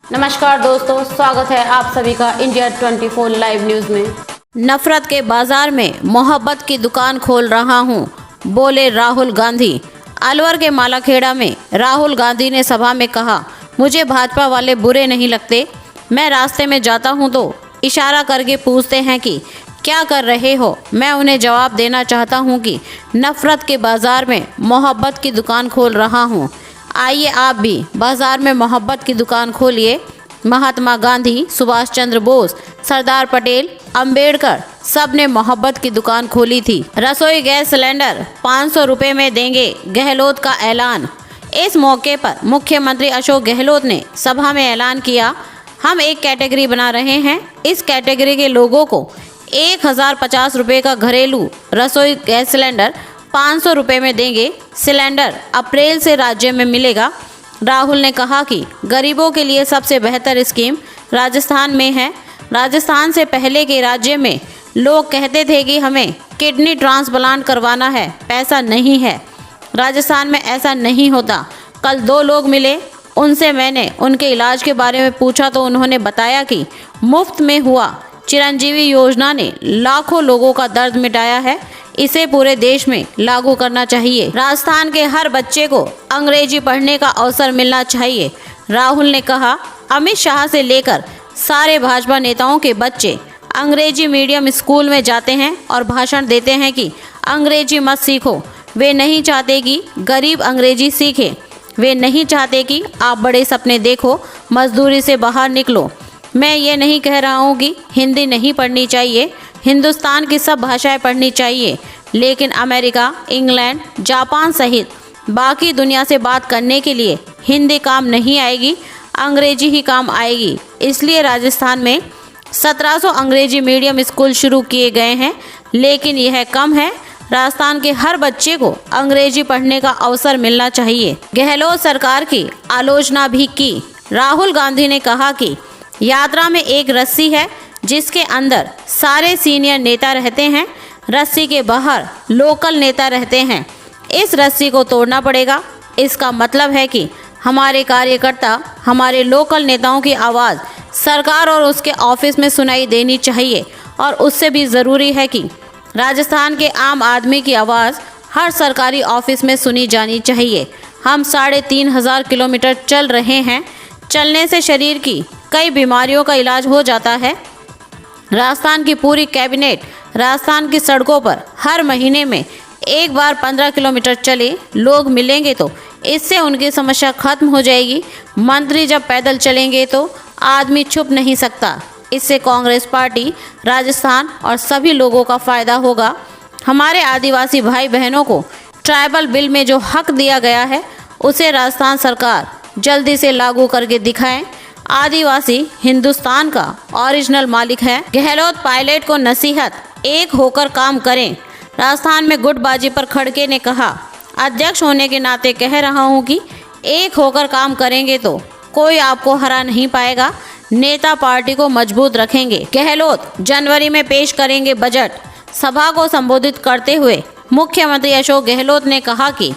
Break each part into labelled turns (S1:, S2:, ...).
S1: नमस्कार दोस्तों, स्वागत है आप सभी का इंडिया 24 लाइव न्यूज में। नफरत के बाजार में मोहब्बत की दुकान खोल रहा हूं, बोले राहुल गांधी। अलवर के मालाखेड़ा में राहुल गांधी ने सभा में कहा, मुझे भाजपा वाले बुरे नहीं लगते। मैं रास्ते में जाता हूं तो इशारा करके पूछते हैं कि क्या कर रहे हो। मैं उन्हें जवाब देना चाहता हूं कि नफरत के बाजार में मोहब्बत की दुकान खोल रहा हूं। आइए आप भी बाजार में मोहब्बत की दुकान खोलिए। महात्मा गांधी, सुभाष चंद्र बोस, सरदार पटेल, अंबेडकर सब ने मोहब्बत की दुकान खोली थी। रसोई गैस सिलेंडर 500 रुपये में देंगे, गहलोत का ऐलान। इस मौके पर मुख्यमंत्री अशोक गहलोत ने सभा में ऐलान किया, हम एक कैटेगरी बना रहे हैं। इस कैटेगरी के लोगों को 1050 रुपये का घरेलू रसोई गैस सिलेंडर 500 रुपये में देंगे। सिलेंडर अप्रैल से राज्य में मिलेगा। राहुल ने कहा कि गरीबों के लिए सबसे बेहतर स्कीम राजस्थान में है। राजस्थान से पहले के राज्य में लोग कहते थे कि हमें किडनी ट्रांसप्लांट करवाना है, पैसा नहीं है। राजस्थान में ऐसा नहीं होता। कल 2 लोग मिले, उनसे मैंने उनके इलाज के बारे में पूछा तो उन्होंने बताया कि मुफ्त में हुआ। चिरंजीवी योजना ने लाखों लोगों का दर्द मिटाया है। इसे पूरे देश में लागू करना चाहिए। राजस्थान के हर बच्चे को अंग्रेजी पढ़ने का अवसर मिलना चाहिए। राहुल ने कहा, अमित शाह से लेकर सारे भाजपा नेताओं के बच्चे अंग्रेजी मीडियम स्कूल में जाते हैं और भाषण देते हैं कि अंग्रेजी मत सीखो। वे नहीं चाहते कि गरीब अंग्रेजी सीखे। वे नहीं चाहते कि आप बड़े सपने देखो, मजदूरी से बाहर निकलो। मैं ये नहीं कह रहा हूँ कि हिंदी नहीं पढ़नी चाहिए, हिंदुस्तान की सब भाषाएं पढ़नी चाहिए, लेकिन अमेरिका, इंग्लैंड, जापान सहित बाकी दुनिया से बात करने के लिए हिंदी काम नहीं आएगी, अंग्रेजी ही काम आएगी। इसलिए राजस्थान में 1700 अंग्रेजी मीडियम स्कूल शुरू किए गए हैं, लेकिन यह कम है। राजस्थान के हर बच्चे को अंग्रेजी पढ़ने का अवसर मिलना चाहिए। गहलोत सरकार की आलोचना भी की। राहुल गांधी ने कहा कि यात्रा में एक रस्सी है जिसके अंदर सारे सीनियर नेता रहते हैं, रस्सी के बाहर लोकल नेता रहते हैं। इस रस्सी को तोड़ना पड़ेगा। इसका मतलब है कि हमारे कार्यकर्ता, हमारे लोकल नेताओं की आवाज़ सरकार और उसके ऑफिस में सुनाई देनी चाहिए। और उससे भी ज़रूरी है कि राजस्थान के आम आदमी की आवाज़ हर सरकारी ऑफिस में सुनी जानी चाहिए। हम 3500 किलोमीटर चल रहे हैं। चलने से शरीर की कई बीमारियों का इलाज हो जाता है। राजस्थान की पूरी कैबिनेट राजस्थान की सड़कों पर हर महीने में एक बार 15 किलोमीटर चले। लोग मिलेंगे तो इससे उनकी समस्या खत्म हो जाएगी। मंत्री जब पैदल चलेंगे तो आदमी छुप नहीं सकता। इससे कांग्रेस पार्टी, राजस्थान और सभी लोगों का फ़ायदा होगा। हमारे आदिवासी भाई बहनों को ट्राइबल बिल में जो हक दिया गया है उसे राजस्थान सरकार जल्दी से लागू करके दिखाएं। आदिवासी हिंदुस्तान का ओरिजिनल मालिक है। गहलोत पायलट को नसीहत, एक होकर काम करें। राजस्थान में गुटबाजी पर खड़गे ने कहा, अध्यक्ष होने के नाते कह रहा हूं कि एक होकर काम करेंगे तो कोई आपको हरा नहीं पाएगा। नेता पार्टी को मजबूत रखेंगे। गहलोत जनवरी में पेश करेंगे बजट। सभा को संबोधित करते हुए मुख्यमंत्री अशोक गहलोत ने कहा कि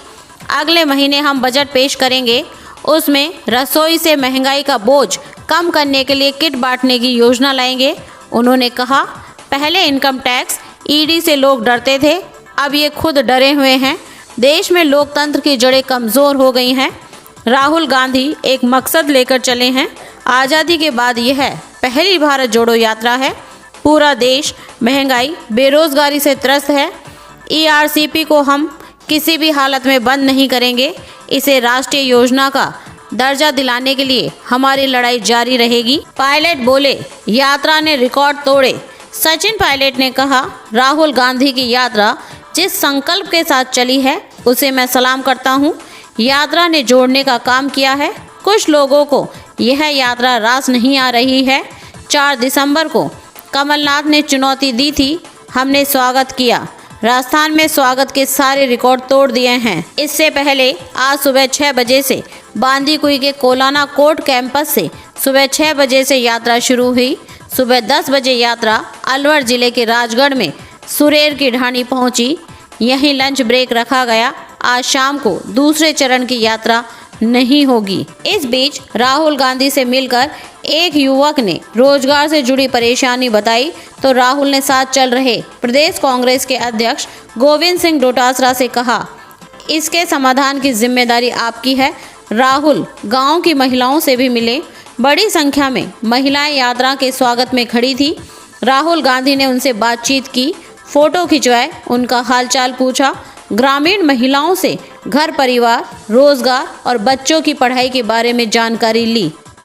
S1: अगले महीने हम बजट पेश करेंगे। उसमें रसोई से महंगाई का बोझ कम करने के लिए किट बांटने की योजना लाएंगे। उन्होंने कहा, पहले इनकम टैक्स, ईडी से लोग डरते थे, अब ये खुद डरे हुए हैं। देश में लोकतंत्र की जड़ें कमज़ोर हो गई हैं। राहुल गांधी एक मकसद लेकर चले हैं। आज़ादी के बाद यह पहली भारत जोड़ो यात्रा है। पूरा देश महंगाई, बेरोजगारी से त्रस्त है। ईआरसीपी को हम किसी भी हालत में बंद नहीं करेंगे। इसे राष्ट्रीय योजना का दर्जा दिलाने के लिए हमारी लड़ाई जारी रहेगी। पायलट बोले, यात्रा ने रिकॉर्ड तोड़े। सचिन पायलट ने कहा, राहुल गांधी की यात्रा जिस संकल्प के साथ चली है उसे मैं सलाम करता हूं। यात्रा ने जोड़ने का काम किया है। कुछ लोगों को यह यात्रा रास नहीं आ रही है। 4 दिसंबर को कमलनाथ ने चुनौती दी थी, हमने स्वागत किया। राजस्थान में स्वागत के सारे रिकॉर्ड तोड़ दिए हैं। इससे पहले आज सुबह 6 बजे से बांदीकुई के कोलाना कोर्ट कैंपस से सुबह 6 बजे से यात्रा शुरू हुई। सुबह 10 बजे यात्रा अलवर जिले के राजगढ़ में सुरेर की ढाणी पहुंची। यहीं लंच ब्रेक रखा गया। आज शाम को दूसरे चरण की यात्रा नहीं होगी। इस बीच राहुल गांधी से मिलकर एक युवक ने रोजगार से जुड़ी परेशानी बताई तो राहुल ने साथ चल रहे प्रदेश कांग्रेस के अध्यक्ष गोविंद सिंह डोटासरा से कहा, इसके समाधान की जिम्मेदारी आपकी है। राहुल गांव की महिलाओं से भी मिले। बड़ी संख्या में महिलाएं यात्रा के स्वागत में खड़ी थी। राहुल गांधी ने उनसे बातचीत की, फोटो खिंचवाए, उनका हालचाल पूछा। ग्रामीण महिलाओं से घर परिवार, रोजगार और बच्चों की पढ़ाई के बारे में जानकारी ली।